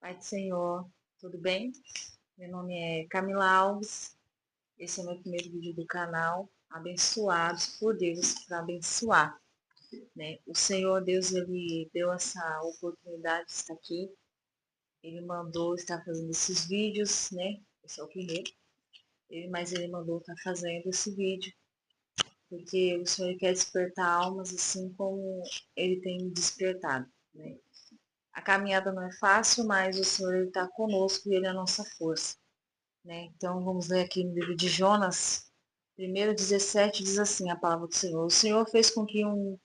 Pai do Senhor, tudo bem? Meu nome é Camila Alves, esse é o meu primeiro vídeo do canal, abençoados por Deus para abençoar, né? O Senhor Deus, Ele deu essa oportunidade de estar aqui, Ele mandou estar fazendo esses vídeos, né? Esse é o primeiro, mas Ele mandou estar fazendo esse vídeo, porque o Senhor quer despertar almas assim como Ele tem despertado, né? A caminhada não é fácil, mas o Senhor está conosco e Ele é a nossa força. Né? Então vamos ler aqui no livro de Jonas, 1:17 diz assim a palavra do Senhor. O Senhor fez com que um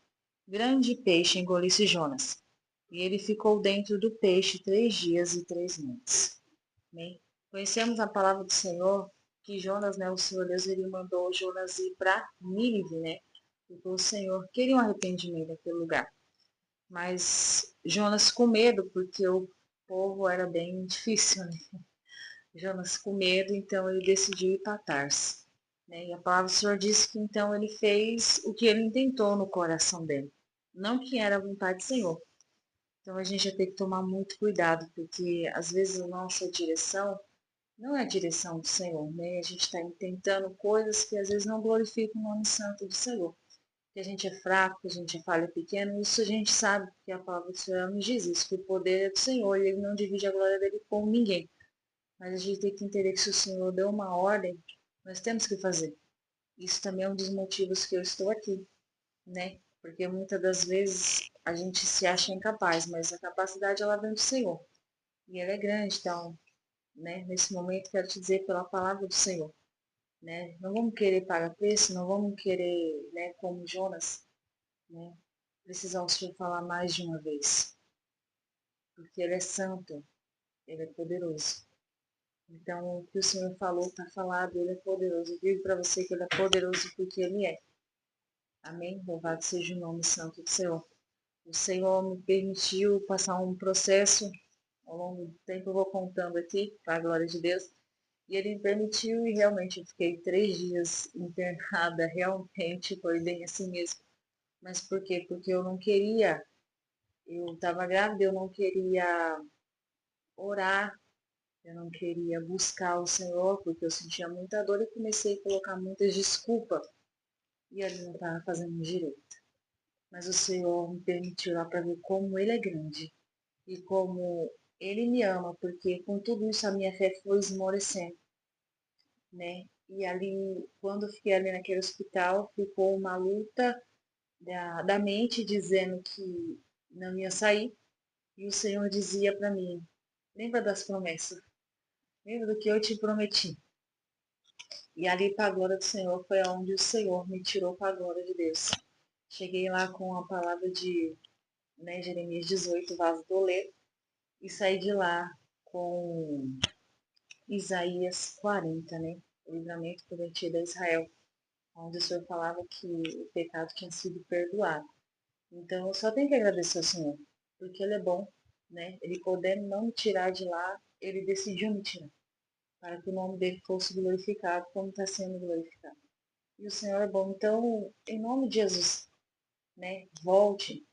grande peixe engolisse Jonas, e ele ficou dentro do peixe 3 dias e 3 noites. Né? Conhecemos a palavra do Senhor, que Jonas, né, o Senhor Deus, ele mandou Jonas ir para Nínive, né? Porque o Senhor queria um arrependimento naquele lugar. Mas Jonas com medo, porque o povo era bem difícil, né? Jonas com medo, então ele decidiu ir para Tarsis. Né? E a palavra do Senhor disse que então ele fez o que ele intentou no coração dele, não que era a vontade do Senhor. Então a gente já tem que tomar muito cuidado, porque às vezes a nossa direção não é a direção do Senhor, né? A gente está tentando coisas que às vezes não glorificam o nome santo do Senhor. Que a gente é fraco, que a gente é falha pequeno, isso a gente sabe, porque a palavra do Senhor nos diz isso, que o poder é do Senhor e ele não divide a glória dele com ninguém. Mas a gente tem que entender que se o Senhor deu uma ordem, nós temos que fazer. Isso também é um dos motivos que eu estou aqui, né? Porque muitas das vezes a gente se acha incapaz, mas a capacidade ela vem do Senhor. E ela é grande, então, né? Nesse momento quero te dizer pela palavra do Senhor, né? Não vamos querer pagar preço, não vamos querer, né, como Jonas, né? Precisar o Senhor falar mais de uma vez, porque Ele é santo, Ele é poderoso. Então, o que o Senhor falou, está falado, Ele é poderoso. Eu digo para você que Ele é poderoso porque Ele é. Amém? Louvado seja o nome santo do Senhor. O Senhor me permitiu passar um processo, ao longo do tempo eu vou contando aqui, para a glória de Deus, e Ele me permitiu e realmente eu fiquei 3 dias internada, realmente foi bem assim mesmo. Mas por quê? Porque eu não queria, eu estava grávida, eu não queria orar, eu não queria buscar o Senhor, porque eu sentia muita dor e comecei a colocar muitas desculpas. E ele não estava fazendo direito. Mas o Senhor me permitiu lá para ver como Ele é grande e como Ele me ama, porque com tudo isso a minha fé foi esmorecendo, né? E ali, quando eu fiquei ali naquele hospital, ficou uma luta da mente dizendo que não ia sair. E o Senhor dizia para mim, lembra das promessas? Lembra do que eu te prometi? E ali para a glória do Senhor foi onde o Senhor me tirou para a glória de Deus. Cheguei lá com a palavra de, né, Jeremias 18, vaso do oleiro, e saí de lá com Isaías 40, né? O livramento prometido a Israel, onde o Senhor falava que o pecado tinha sido perdoado. Então eu só tenho que agradecer ao Senhor, porque Ele é bom, né? Ele podendo não me tirar de lá, Ele decidiu me tirar, para que o nome dele fosse glorificado como está sendo glorificado. E o Senhor é bom. Então, em nome de Jesus, né? Volte,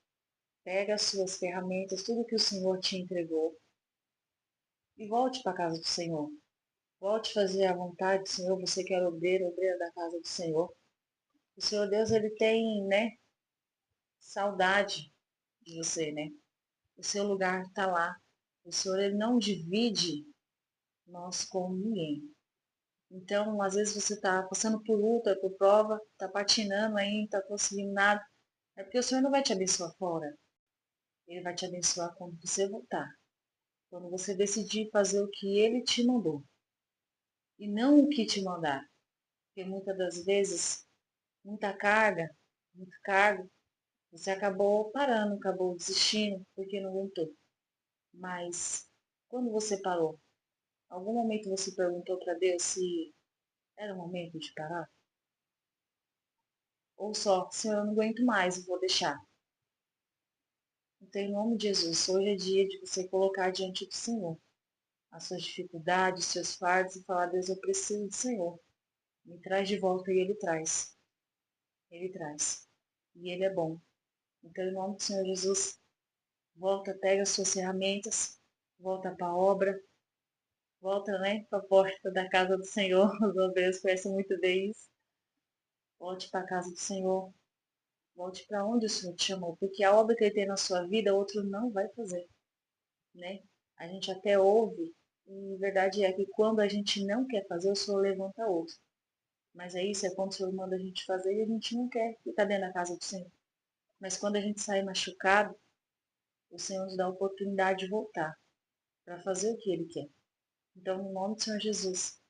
pega as suas ferramentas, tudo que o Senhor te entregou e volte para a casa do Senhor. Volte a fazer a vontade do Senhor. Você que é obreiro, obreira da casa do Senhor. O Senhor Deus, Ele tem, né? Saudade de você, né? O seu lugar está lá. O Senhor, Ele não divide nós com ninguém. Então, às vezes você está passando por luta, por prova, está patinando aí, não está conseguindo nada. É porque o Senhor não vai te abençoar fora. Ele vai te abençoar quando você voltar. Quando você decidir fazer o que Ele te mandou. E não o que te mandar. Porque muitas das vezes, muita carga, muito cargo, você acabou parando, acabou desistindo, porque não aguentou. Mas, quando você parou, algum momento você perguntou para Deus se era o momento de parar? Ou só, Senhor, eu não aguento mais, eu vou deixar. Então, em nome de Jesus, hoje é dia de você colocar diante do Senhor as suas dificuldades, os seus fardos e falar, Deus, eu preciso do Senhor. Me traz de volta e Ele traz. Ele traz. E Ele é bom. Então, em nome do Senhor Jesus, volta, pega as suas ferramentas, volta para a obra, volta, né, para a porta da casa do Senhor. Os obreiros conhecem muito bem isso. Volte para a casa do Senhor, volte para onde o Senhor te chamou, porque a obra que Ele tem na sua vida, outro não vai fazer, né? A gente até ouve, e a verdade é que quando a gente não quer fazer, o Senhor levanta outro. Mas é isso, é quando o Senhor manda a gente fazer e a gente não quer ficar dentro da casa do Senhor. Mas quando a gente sai machucado, o Senhor nos dá a oportunidade de voltar para fazer o que Ele quer. Então, no nome do Senhor Jesus,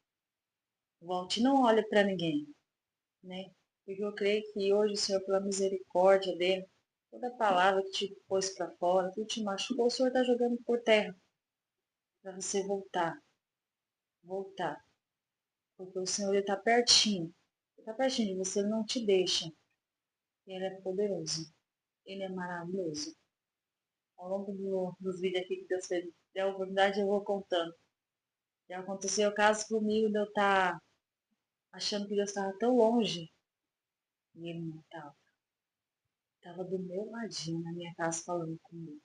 volte, não olhe para ninguém, né? Porque eu creio que hoje o Senhor, pela misericórdia dele, toda palavra que te pôs para fora, que te machucou, o Senhor está jogando por terra para você voltar, voltar. Porque o Senhor está pertinho, Ele está pertinho de você, Ele não te deixa. Ele é poderoso, Ele é maravilhoso. Ao longo dos vídeos aqui que Deus fez, der a oportunidade, eu vou contando. Já aconteceu o caso comigo de eu estar achando que Deus estava tão longe e Ele não estava. Estava do meu ladinho na minha casa falando comigo.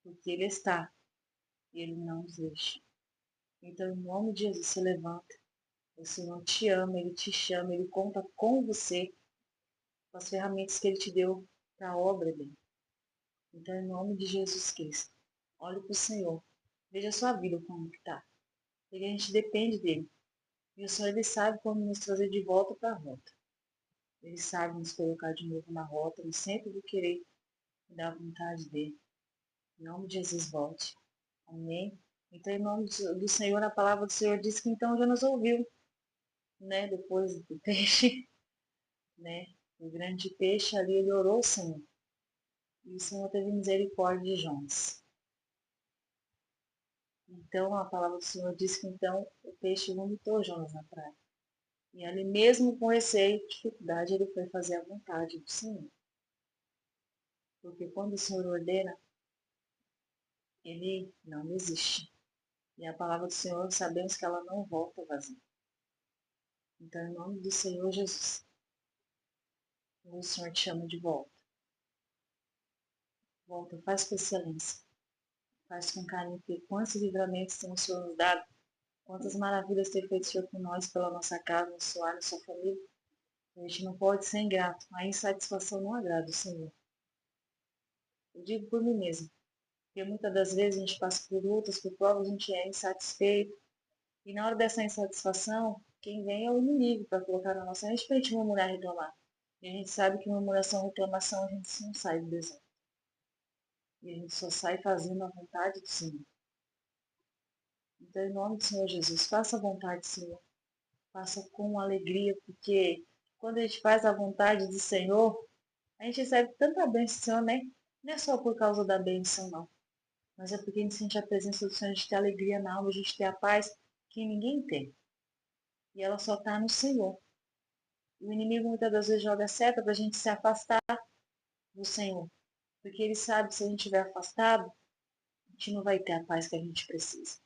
Porque Ele está e Ele não nos deixa. Então, em nome de Jesus, se levanta. O Senhor te ama, Ele te chama, Ele conta com você, com as ferramentas que Ele te deu para a obra dele. Então, em nome de Jesus Cristo, olhe para o Senhor. Veja a sua vida como está. Porque a gente depende dele. E o Senhor, Ele sabe como nos trazer de volta para a rota. Ele sabe nos colocar de novo na rota. Ele sempre vai querer dar a vontade dele. Em nome de Jesus, volte. Amém? Então, em nome do Senhor, a palavra do Senhor diz que então já nos ouviu, né? Depois do peixe, né? O grande peixe ali, ele orou ao Senhor. E o Senhor teve misericórdia de Jonas. Então, a palavra do Senhor diz que então o peixe vomitou Jonas na praia. E ali mesmo com receio e dificuldade, ele foi fazer a vontade do Senhor. Porque quando o Senhor ordena, ele não existe. E a palavra do Senhor, sabemos que ela não volta vazia. Então, em nome do Senhor Jesus, o Senhor te chama de volta. Volta, faz com excelência. Faz com carinho, porque quantos livramentos tem o Senhor nos dado, quantas maravilhas tem feito o Senhor por nós, pela nossa casa, no seu lar, na sua família. A gente não pode ser ingrato. A insatisfação não agrada o Senhor. Eu digo por mim mesmo. Porque muitas das vezes a gente passa por lutas, por provas, a gente é insatisfeito. E na hora dessa insatisfação, quem vem é o inimigo para colocar na nossa mente para a gente murmurar e reclamar. E a gente sabe que murmuração e reclamação a gente não sai do deserto. E a gente só sai fazendo a vontade do Senhor. Então, em nome do Senhor Jesus, faça a vontade do Senhor. Faça com alegria, porque quando a gente faz a vontade do Senhor, a gente recebe tanta bênção, né? Não é só por causa da bênção, não. Mas é porque a gente sente a presença do Senhor, a gente tem alegria na alma, a gente tem a paz que ninguém tem. E ela só está no Senhor. O inimigo muitas das vezes joga seta para a gente se afastar do Senhor. Porque ele sabe que se a gente estiver afastado, a gente não vai ter a paz que a gente precisa.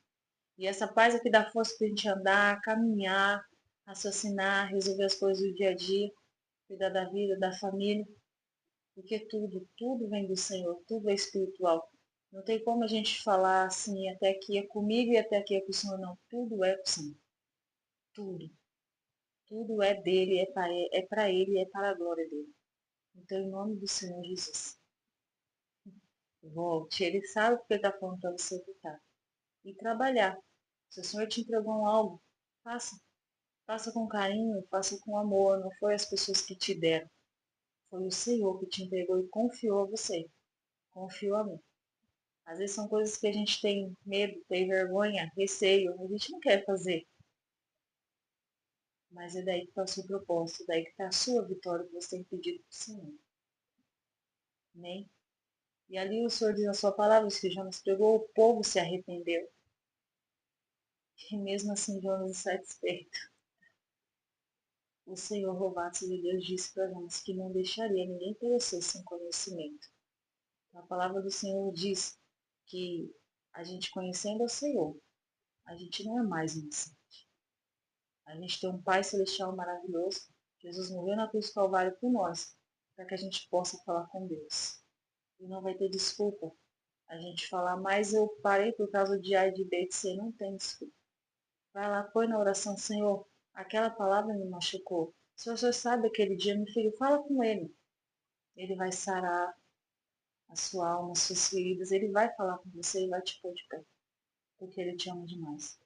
E essa paz é que dá força para a gente andar, caminhar, raciocinar, resolver as coisas do dia a dia, cuidar da vida, da família. Porque tudo vem do Senhor, tudo é espiritual. Não tem como a gente falar assim, até aqui é comigo e até aqui é com o Senhor, não. Tudo é com o Senhor. Tudo. Tudo é dele, é para ele, é para a glória dele. Então, em nome do Senhor Jesus, volte. Ele sabe o que ele está falando para você voltar. E trabalhar. Se o Senhor te entregou algo, faça. Faça com carinho, faça com amor. Não foi as pessoas que te deram. Foi o Senhor que te entregou e confiou a você. Confiou a mim. Às vezes são coisas que a gente tem medo, tem vergonha, receio, a gente não quer fazer. Mas é daí que está o seu propósito, daí que está a sua vitória que você tem pedido para o Senhor. Amém? E ali o Senhor diz na sua palavra, que Jonas pregou, o povo se arrependeu. E mesmo assim Jonas insatisfeito. O Senhor, louvado seja Deus, disse para Jonas que não deixaria ninguém perecer sem conhecimento. Então, a palavra do Senhor diz que a gente conhecendo o Senhor, a gente não é mais inocente. A gente tem um Pai Celestial maravilhoso. Jesus morreu na cruz do Calvário por nós, para que a gente possa falar com Deus. E não vai ter desculpa. a gente falar, mas eu parei por causa de A e de B, de C, não tem desculpa. Vai lá, põe na oração, Senhor, aquela palavra me machucou. Se o Senhor sabe aquele dia, meu filho, fala com ele. Ele vai sarar a sua alma, as suas feridas, ele vai falar com você e vai te pôr de pé, porque ele te ama demais.